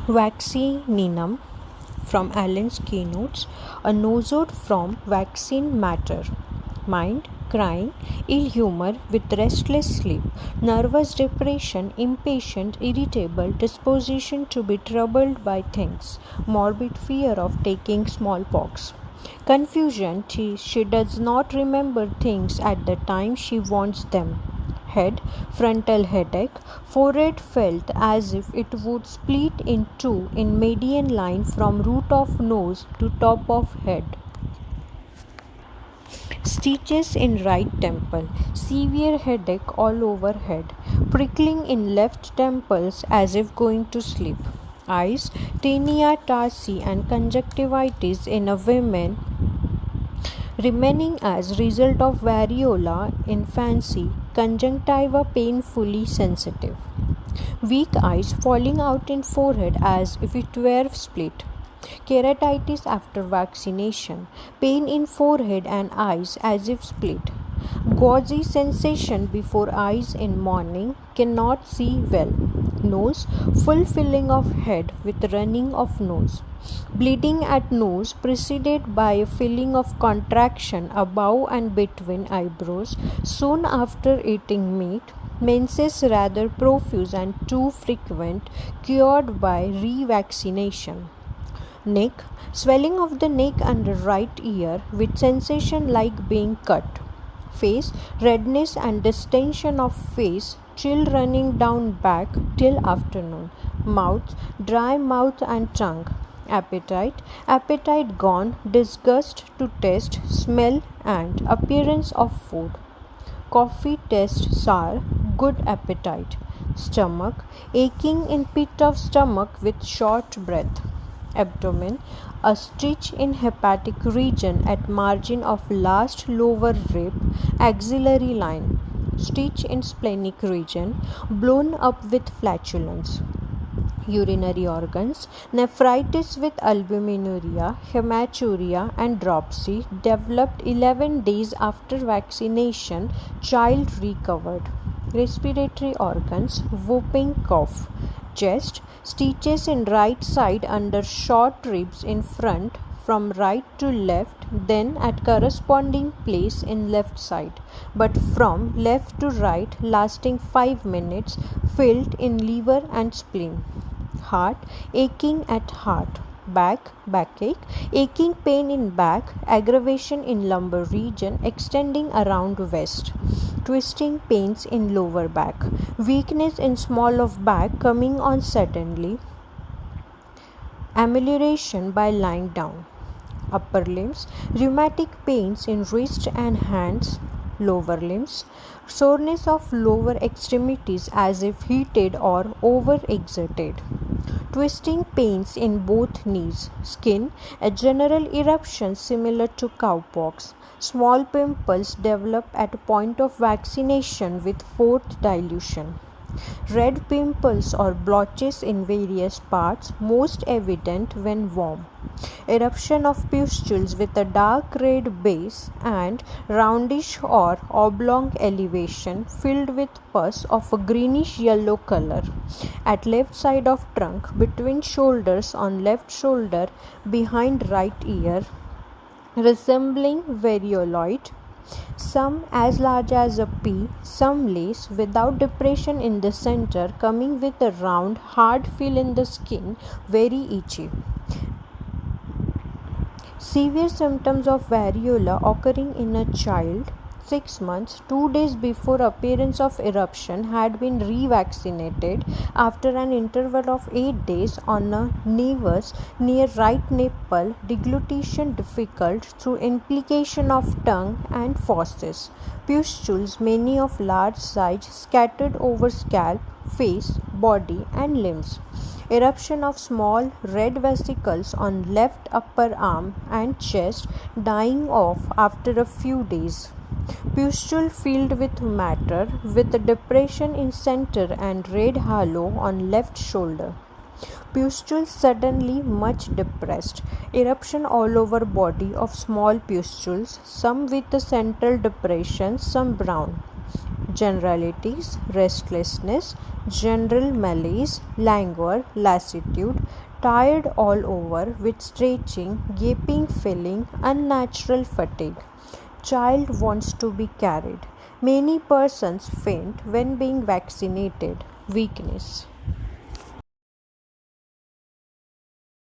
Vaccininum from Allen's Keynotes, a nosode from vaccine matter, mind, crying, ill humor with restless sleep, nervous depression, impatient, irritable, disposition to be troubled by things, morbid fear of taking smallpox. Confusion, she does not remember things at the time she wants them. Head, frontal headache, forehead felt as if it would split in two in median line from root of nose to top of head. Stitches in right temple, severe headache all over head, prickling in left temples as if going to sleep. Eyes, tinea tarsi and conjunctivitis in a woman remaining as result of variola infancy, conjunctiva painfully sensitive. Weak eyes falling out in forehead as if it were split. Keratitis after vaccination, pain in forehead and eyes as if split. Gauzy sensation before eyes in morning, cannot see well. Nose, full filling of head with running of nose. Bleeding at nose preceded by a feeling of contraction above and between eyebrows soon after eating meat. Menses rather profuse and too frequent, cured by revaccination. Neck, swelling of the neck under right ear with sensation like being cut. Face, redness and distension of face, chill running down back till afternoon. Mouth, dry mouth and tongue. Appetite gone, disgust to taste, smell and appearance of food. Coffee taste sour, good appetite. Stomach, aching in pit of stomach with short breath. Abdomen, a stitch in hepatic region at margin of last lower rib, axillary line. Stitch in splenic region, blown up with flatulence. Urinary organs, nephritis with albuminuria, hematuria and dropsy developed 11 days after vaccination, child recovered. Respiratory organs, whooping cough. Chest, stitches in right side under short ribs in front from right to left, then at corresponding place in left side, but from left to right lasting 5 minutes, filled in liver and spleen. Heart, aching at heart. Back, backache, aching pain in back, aggravation in lumbar region extending around waist. Twisting pains in lower back, weakness in small of back coming on suddenly, amelioration by lying down. Upper limbs, rheumatic pains in wrist and hands. Lower limbs, soreness of lower extremities as if heated or overexerted. Twisting pains in both knees. Skin, a general eruption similar to cowpox. Small pimples develop at point of vaccination with fourth dilution. Red pimples or blotches in various parts, most evident when warm. Eruption of pustules with a dark red base and roundish or oblong elevation filled with pus of a greenish yellow color. At left side of trunk, between shoulders on left shoulder, behind right ear, resembling varioloid. Some as large as a pea, some lace without depression in the center, coming with a round, hard feel in the skin, very itchy. Severe symptoms of variola occurring in a child 6 months, 2 days before appearance of eruption, had been revaccinated after an interval of 8 days on a nevus near right nipple, deglutition difficult through implication of tongue and fauces. Pustules, many of large size, scattered over scalp, face, body and limbs. Eruption of small red vesicles on left upper arm and chest, dying off after a few days. Pustule filled with matter with a depression in center and red halo on left shoulder. Pustule suddenly much depressed. Eruption all over body of small pustules, some with a central depression, some brown. generalities, restlessness, general malaise, languor, lassitude, tired all over with stretching, gaping feeling, unnatural fatigue. Child wants to be carried. Many persons faint when being vaccinated. Weakness.